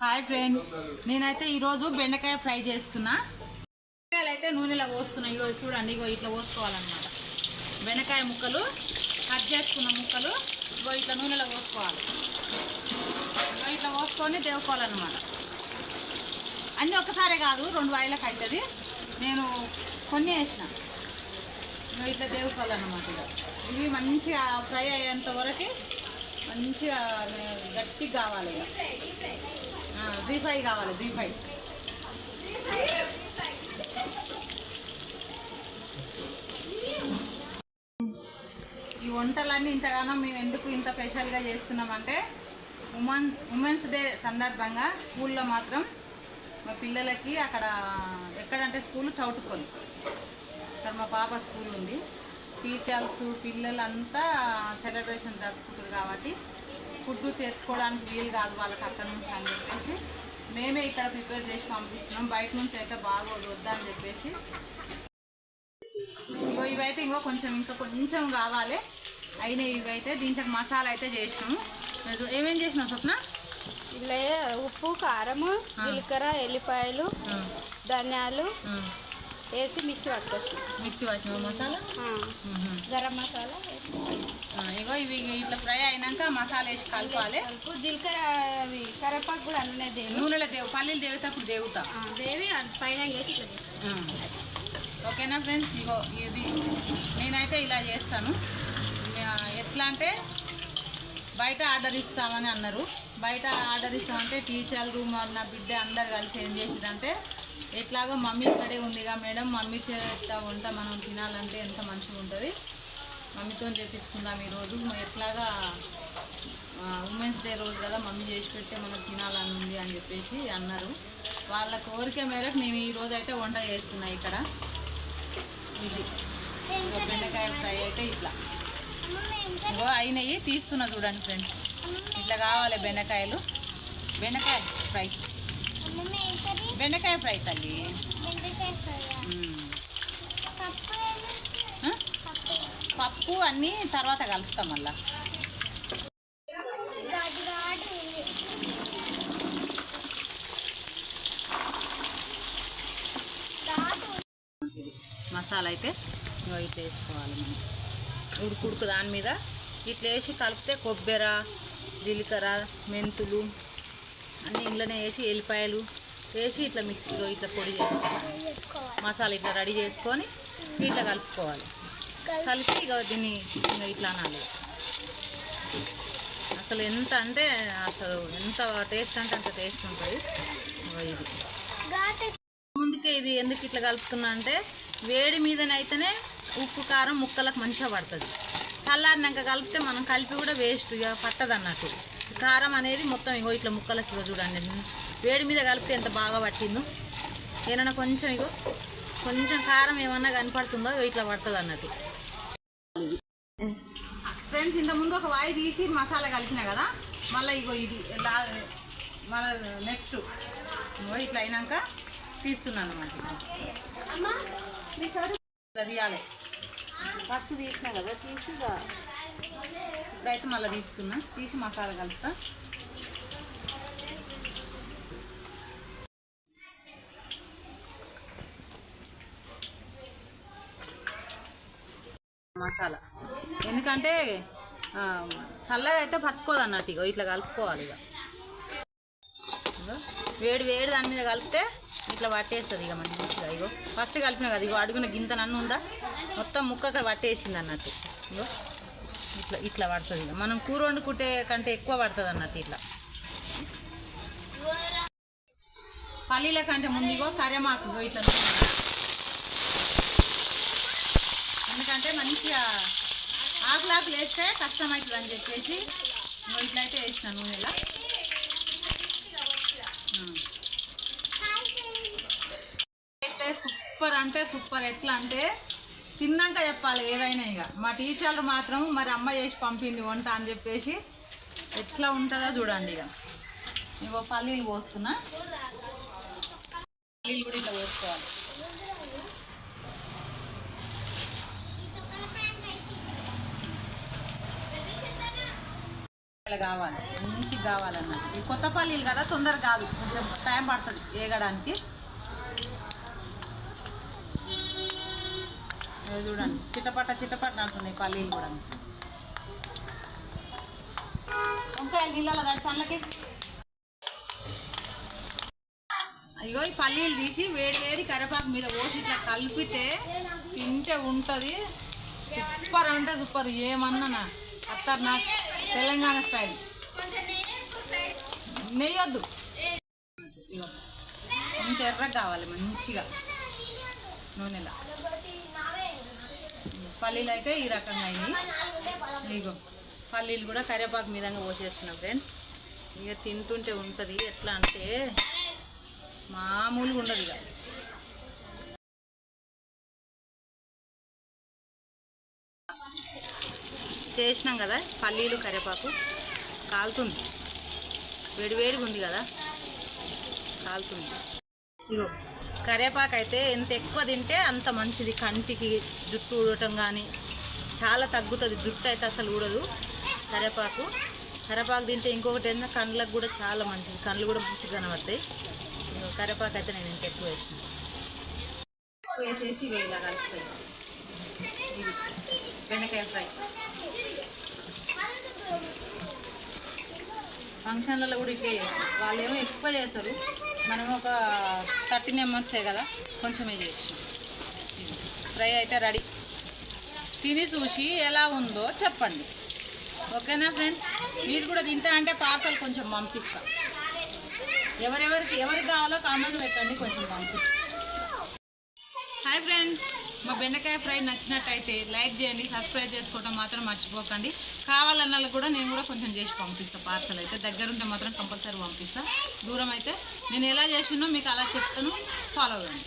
Hi friend, నేనైతే ఈరోజు బెండకాయ ఫ్రై చేస్తున్నా. బెండకాయలు అయితే నూనెలో పోస్తున్నా. ఇగో చూడండి, ఇగో ఇట్లా పోసుకోవాలన్నమాట. బెండకాయ ముక్కలు కట్ చేసుకున్న ముక్కలు ఇగో ఇట్లా నూనెలో పోసుకోవాలి. ఇగో ఇట్లా పోసుకొని దేవుకోవాలన్నమాట. అన్నీ ఒక్కసారే కాదు, 2 వాయిలకు అవుతుంది. నేను కొన్ని వేసిన ఇగో ఇట్లా దేవుకోవాలన్నమాట. ఇవి మంచిగా ఫ్రై అయ్యేంత వరకు మంచిగా గట్టిగా కావాలి. డీప్ ఫ్రై కావాలి, డీప్ ఫ్రై. ఈ వంటలన్నీ ఇంతగానో మేము ఎందుకు ఇంత స్పెషల్గా చేస్తున్నామంటే ఉమెన్స్ డే సందర్భంగా స్కూల్లో మాత్రం మా పిల్లలకి అక్కడ ఎక్కడంటే స్కూల్ చౌటుపల్లి, అక్కడ మా పాప స్కూల్ ఉంది. టీచర్స్ పిల్లలంతా సెలబ్రేషన్ జరుపుకుంటారు కాబట్టి ఫుడ్ తెచ్చుకోవడానికి వీలు కాదు వాళ్ళకి అక్కడ నుంచి అని చెప్పేసి మేమే ఇక్కడ ప్రిపేర్ చేసి పంపిస్తున్నాం. బయట నుంచి అయితే బాగోదు, వద్దని చెప్పేసి. ఇంకో ఇవైతే ఇంకా కొంచెం కావాలి అయినాయి. ఇవైతే దీంట్లో మసాలా అయితే చేసినాము. ఏమేం చేసినావు స్వప్న? ఇలా ఉప్పు, కారము, జీలకర్ర, ఎల్లిపాయలు, ధనియాలు వేసి మిక్సీ పట్టిన మసాలా, గరం మసాలా. ఇగో ఇవి ఇట్లా ఫ్రై అయినాక మసాలా వేసి కలపాలి. జీలకర్ర కరివేపాకు కూడా అందులో నూనెలో పల్లీలు దేవేటప్పుడు దేవుతా దేవి పైన ఓకేనా ఫ్రెండ్స్? ఇగో ఇది నేనైతే ఇలా చేస్తాను. ఎట్లా అంటే బయట ఆర్డర్ ఇస్తామని అన్నారు. బయట ఆర్డర్ ఇస్తామంటే టీచర్లు నా బిడ్డ అందరు కలిసి ఏం చేసిరంటే, ఎట్లాగో మమ్మీ ఇక్కడే ఉందిగా మేడం, మమ్మీ చేత వంట మనం తినాలంటే ఎంత మంచిగా ఉంటుంది, మమ్మీతో చేపించుకుందాం ఈరోజు. ఎట్లాగా ఉమెన్స్ డే రోజు కదా, మమ్మీ చేసి పెడితే మనం తినాలని ఉంది అని చెప్పేసి అన్నారు. వాళ్ళ కోరిక మేరకు నేను ఈరోజు అయితే వంట చేస్తున్నా. ఇక్కడ ఇది బెండకాయ ఫ్రై అయితే ఇట్లా ఇగో అయినవి తీస్తున్నా చూడండి ఫ్రెండ్స్. ఇట్లా కావాలి బెండకాయలు. బెండకాయ ఫ్రై తల్లి. పప్పు అన్నీ తర్వాత కలుపుతాం మళ్ళా. మసాలా అయితే ఇట్లా వేసుకోవాలి. మనం ఉడుకు దాని మీద ఇట్లా వేసి కలిపితే కొబ్బెర, జీలకర్ర, మెంతులు అన్నీ ఇంట్లోనే వేసి ఎల్లిపాయలు వేసి ఇట్లా మిక్సీలో ఇట్లా పొడి చేసుకోవాలి. మసాలా ఇట్లా రెడీ చేసుకొని ఇట్లా కలుపుకోవాలి. కలిపి ఇక దీన్ని ఇట్లా అనాలి. అసలు ఎంత టేస్ట్ అంటే అంత టేస్ట్ ఉంటుంది. ఇది ముందుకే ఇది ఎందుకు ఇట్లా కలుపుతున్నా అంటే, వేడి మీదనైతేనే ఉప్పు కారం ముక్కలకు మంచిగా పడుతుంది. చల్లారినాక కలిపితే మనం కలిపి కూడా వేస్ట్, ఇక పట్టదు అన్నట్టు. కారం అనేది మొత్తం ఇగో ఇట్లా ముక్కలకి ఇగో చూడండి, వేడి మీద కలిపితే ఎంత బాగా పట్టిందో. ఏమన్నా కొంచెం కారం ఏమన్నా కనపడుతుందో ఇట్లా పడుతుంది అన్నట్టు. ఫ్రెండ్స్, ఇంతకుముందు ఒక వాయి తీసి మసాలా కలిసిన కదా, మళ్ళీ ఇగో ఇది మళ్ళీ నెక్స్ట్ ఇగో ఇట్లా అయినాక తీస్తున్నాను అన్నమాట. ఇట్లా తీయాలి. ఫస్ట్ తీసినా కదా, తీసి ఇప్పుడైతే మళ్ళీ తీసి మసాలా కలుపుతా. మసాలా ఎందుకంటే చల్లగా అయితే పట్టుకోదు అన్నట్టు. ఇగో ఇట్లా కలుపుకోవాలి. ఇక వేడి దాని మీద కలిపితే ఇట్లా పట్టేస్తుంది ఇక మంచిగా. ఇగో ఫస్ట్ కలిపినా కదా, ఇగో అడుగున గింత నన్ను ఉందా, మొత్తం ముక్క అక్కడ పట్టేసింది అన్నట్టు. ఇగో ఇట్లా పడుతుంది. ఇక మనం కూర వండుకుంటే కంటే ఎక్కువ పడుతుంది అన్నట్టు. ఇట్లా పల్లీల కంటే ముందు ఇగో కరివేపాకు ఇట్లా, ఎందుకంటే మంచిగా ఆకులాకులు వేస్తే కష్టమవుతుంది అని చెప్పేసి ఇట్లయితే వేసిన నూనెలా. అయితే సూపర్ అంటే సూపర్. ఎట్లా అంటే తిన్నాక చెప్పాలి ఏదైనా. ఇక మా టీచర్లు మాత్రం మరి అమ్మ చేసి పంపింది వంట అని చెప్పేసి ఎట్లా ఉంటుందో చూడండి. ఇగో పల్లీలు పోస్తున్నా. పల్లీలు కూడా ఇట్లా పోసుకోవాలి. ఇలా కావాలి, మంచిగా కావాలన్నమాట. ఈ కొత్త పల్లీలు కదా తొందరగా కాదు, కొంచెం టైం పడుతుంది వేగడానికి. చూడండి చిట్టపట్ట అంటున్నాయి పల్లీలు కూడా. వంకాయలు నీళ్ళలో తడిసంలకి ఇగో ఈ పల్లీలు తీసి వేడి కరివేపాకు మీద పోసి ఇట్లా కలిపితే తింటే ఉంటుంది సూపర్ అంటే సూపర్. ఏమన్నా అత్తారు నాకు తెలంగాణ స్టైల్. నెయ్యొద్దు, ఇగో ఇంత ఎర్రగా కావాలి మంచిగా నూనెలా. పల్లీలు అయితే ఈ రకంగా అయింది. ఇగో పల్లీలు కూడా కరివేపాకు మీదంగా పోసేస్తున్నాం ఫ్రెండ్స్. ఇక తింటుంటే ఉంటుంది ఎట్లా అంటే మామూలుగా ఉండదు. ఇక చేసినాం కదా పల్లీలు కరివేపాకు, కాలుతుంది, వేడిగా ఉంది కదా కాలుతుంది. ఇగో కరివేపాకు అయితే ఎంత ఎక్కువ తింటే అంత మంచిది. కంటికి జుట్టు ఊడటం కానీ చాలా తగ్గుతుంది. జుట్టు అయితే అసలు ఊడదు. కరివేపాకు తింటే ఇంకొకటి ఏంటంటే కళ్ళకు కూడా చాలా మంచిది, కళ్ళు కూడా మంచిగా కనబడతాయి. కరివేపాకు అయితే నేను ఇంత ఎక్కువ వేసేసి ఇవి ఇలా కలుస్తాయి. ఇది బెండకాయ ఫ్రై. ఫంక్షన్లలో కూడా ఇట్లే చేస్తారు. వాళ్ళు ఏమో ఎక్కువ చేస్తారు, మనం ఒక 30 మెంబర్సే కదా కొంచెమే చేసి. ఫ్రై అయితే రెడీ. తిని చూసి ఎలా ఉందో చెప్పండి, ఓకేనా ఫ్రెండ్స్? మీరు కూడా తింటా అంటే పార్సల్ కొంచెం పంపిస్తా. ఎవరికి కావాలో కామెంట్ పెట్టండి, కొంచెం పంపిస్తా. హాయ్ ఫ్రెండ్స్, మా బెండకాయ ఫ్రై నచ్చినట్టయితే లైక్ చేయండి, సబ్స్క్రైబ్ చేసుకోవడం మాత్రం మర్చిపోకండి. కావాలన్న కూడా నేను కూడా కొంచెం చేసి పంపిస్తాను. పార్సల్ అయితే దగ్గరుంటే మాత్రం కంపల్సరీ పంపిస్తాను. దూరం అయితే నేను ఎలా చేసినో మీకు అలా చెప్తాను, ఫాలో అవ్వండి.